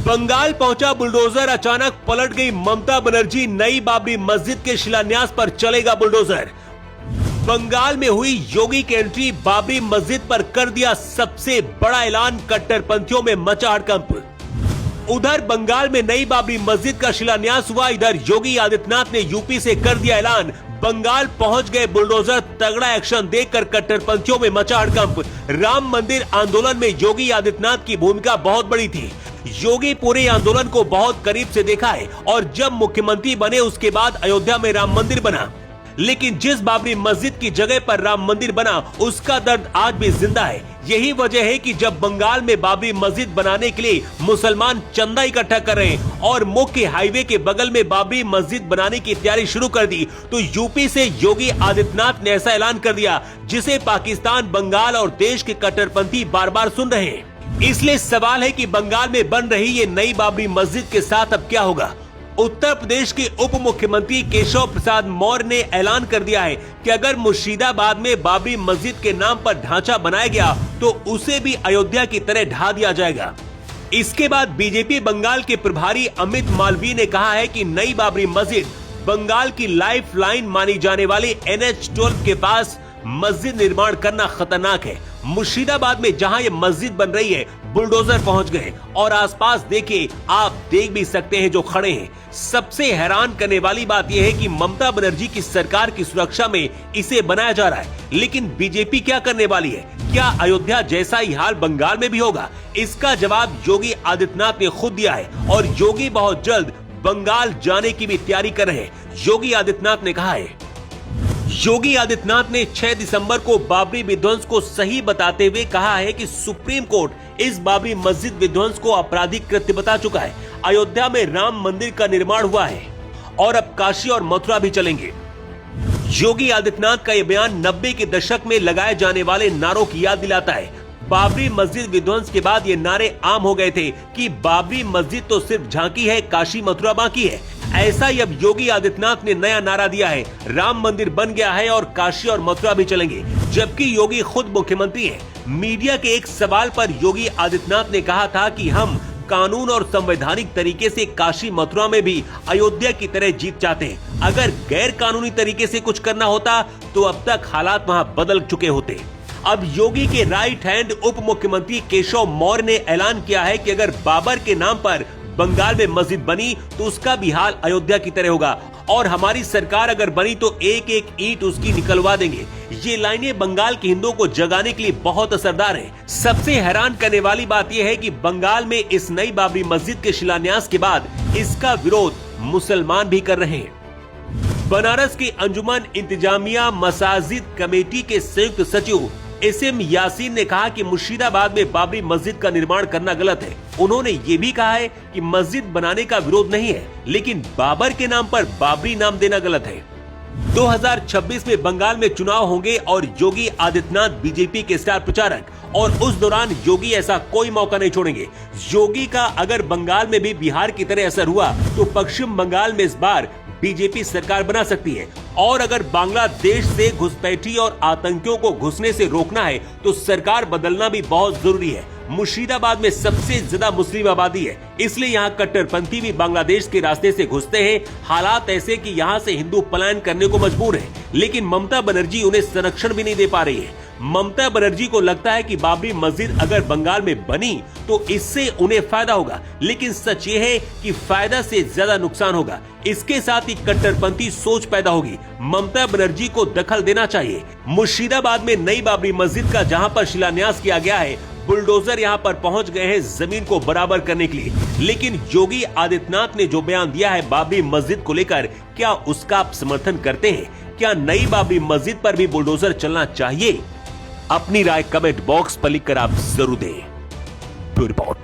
बंगाल पहुंचा बुलडोजर, अचानक पलट गई ममता बनर्जी। नई बाबरी मस्जिद के शिलान्यास पर चलेगा बुलडोजर। बंगाल में हुई योगी की एंट्री, बाबरी मस्जिद पर कर दिया सबसे बड़ा ऐलान, कट्टरपंथियों में मचा हड़कंप। उधर बंगाल में नई बाबरी मस्जिद का शिलान्यास हुआ, इधर योगी आदित्यनाथ ने यूपी से कर दिया ऐलान। बंगाल पहुंच गए बुलडोजर, तगड़ा एक्शन देखकर कट्टरपंथियों में मचा हड़कंप। राम मंदिर आंदोलन में योगी आदित्यनाथ की भूमिका बहुत बड़ी थी। योगी पूरे आंदोलन को बहुत करीब से देखा है और जब मुख्यमंत्री बने उसके बाद अयोध्या में राम मंदिर बना, लेकिन जिस बाबरी मस्जिद की जगह पर राम मंदिर बना उसका दर्द आज भी जिंदा है। यही वजह है कि जब बंगाल में बाबरी मस्जिद बनाने के लिए मुसलमान चंदा इकट्ठा कर रहे हैं और मुख्य हाईवे के बगल में बाबरी मस्जिद बनाने की तैयारी शुरू कर दी, तो यूपी से योगी आदित्यनाथ ने ऐसा ऐलान कर दिया जिसे पाकिस्तान, बंगाल और देश के कट्टरपंथी बार बार सुन रहे हैं। इसलिए सवाल है कि बंगाल में बन रही ये नई बाबरी मस्जिद के साथ अब क्या होगा। उत्तर प्रदेश के उप मुख्यमंत्री केशव प्रसाद मौर्य ने ऐलान कर दिया है कि अगर मुर्शिदाबाद में बाबरी मस्जिद के नाम पर ढांचा बनाया गया तो उसे भी अयोध्या की तरह ढा दिया जाएगा। इसके बाद बीजेपी बंगाल के प्रभारी अमित मालवीय ने कहा है कि नई बाबरी मस्जिद बंगाल की लाइफ लाइन मानी जाने वाली NH-12 के पास मस्जिद निर्माण करना खतरनाक है। मुर्शिदाबाद में जहां ये मस्जिद बन रही है, बुलडोजर पहुंच गए और आसपास देखिए, आप देख भी सकते हैं जो खड़े हैं। सबसे हैरान करने वाली बात यह है कि ममता बनर्जी की सरकार की सुरक्षा में इसे बनाया जा रहा है, लेकिन बीजेपी क्या करने वाली है? क्या अयोध्या जैसा ही हाल बंगाल में भी होगा? इसका जवाब योगी आदित्यनाथ ने खुद दिया है और योगी बहुत जल्द बंगाल जाने की भी तैयारी कर रहे हैं। योगी आदित्यनाथ ने कहा है, योगी आदित्यनाथ ने 6 दिसंबर को बाबरी विध्वंस को सही बताते हुए कहा है कि सुप्रीम कोर्ट इस बाबरी मस्जिद विध्वंस को आपराधिक कृत्य बता चुका है। अयोध्या में राम मंदिर का निर्माण हुआ है और अब काशी और मथुरा भी चलेंगे। योगी आदित्यनाथ का यह बयान 90 के दशक में लगाए जाने वाले नारों की याद दिलाता है। बाबरी मस्जिद विध्वंस के बाद ये नारे आम हो गए थे कि बाबरी मस्जिद तो सिर्फ झांकी है, काशी मथुरा बाकी है। ऐसा ही अब योगी आदित्यनाथ ने नया नारा दिया है, राम मंदिर बन गया है और काशी और मथुरा भी चलेंगे, जबकि योगी खुद मुख्यमंत्री हैं। मीडिया के एक सवाल पर योगी आदित्यनाथ ने कहा था कि हम कानून और संवैधानिक तरीके से काशी मथुरा में भी अयोध्या की तरह जीत चाहते हैं। अगर गैर कानूनी तरीके से कुछ करना होता तो अब तक हालात वहाँ बदल चुके होते। अब योगी के राइट हैंड उप मुख्यमंत्री केशव मौर्य ने ऐलान किया है कि अगर बाबर के नाम पर बंगाल में मस्जिद बनी तो उसका भी हाल अयोध्या की तरह होगा और हमारी सरकार अगर बनी तो एक एक ईंट उसकी निकलवा देंगे। ये लाइनें बंगाल के हिंदुओं को जगाने के लिए बहुत असरदार हैं। सबसे हैरान करने वाली बात यह है कि बंगाल में इस नई बाबरी मस्जिद के शिलान्यास के बाद इसका विरोध मुसलमान भी कर रहे हैं। बनारस की अंजुमन इंतजामिया मसाजिद कमेटी के संयुक्त सचिव SM यासीन ने कहा कि मुर्शिदाबाद में बाबरी मस्जिद का निर्माण करना गलत है। उन्होंने ये भी कहा है कि मस्जिद बनाने का विरोध नहीं है, लेकिन बाबर के नाम पर बाबरी नाम देना गलत है। 2026 में बंगाल में चुनाव होंगे और योगी आदित्यनाथ बीजेपी के स्टार प्रचारक, और उस दौरान योगी ऐसा कोई मौका नहीं छोड़ेंगे। योगी का अगर बंगाल में भी बिहार की तरह असर हुआ तो पश्चिम बंगाल में इस बार बीजेपी सरकार बना सकती है। और अगर बांग्लादेश से घुसपैठी और आतंकियों को घुसने से रोकना है तो सरकार बदलना भी बहुत जरूरी है। मुर्शिदाबाद में सबसे ज्यादा मुस्लिम आबादी है, इसलिए यहाँ कट्टरपंथी भी बांग्लादेश के रास्ते से घुसते हैं। हालात ऐसे कि यहाँ से हिंदू पलायन करने को मजबूर हैं, लेकिन ममता बनर्जी उन्हें संरक्षण भी नहीं दे पा रही है। ममता बनर्जी को लगता है कि बाबरी मस्जिद अगर बंगाल में बनी तो इससे उन्हें फायदा होगा, लेकिन सच ये है कि फायदा से ज्यादा नुकसान होगा। इसके साथ ही कट्टरपंथी सोच पैदा होगी। ममता बनर्जी को दखल देना चाहिए। मुर्शिदाबाद में नई बाबरी मस्जिद का जहां पर शिलान्यास किया गया है, बुलडोजर यहां पर पहुंच गए हैं जमीन को बराबर करने के लिए, लेकिन योगी आदित्यनाथ ने जो बयान दिया है बाबरी मस्जिद को लेकर, क्या उसका आप समर्थन करते हैं? क्या नई बाबरी मस्जिद पर भी बुलडोजर चलना चाहिए? अपनी राय कमेंट बॉक्स पर लिखकर आप जरूर दें। Bureau report.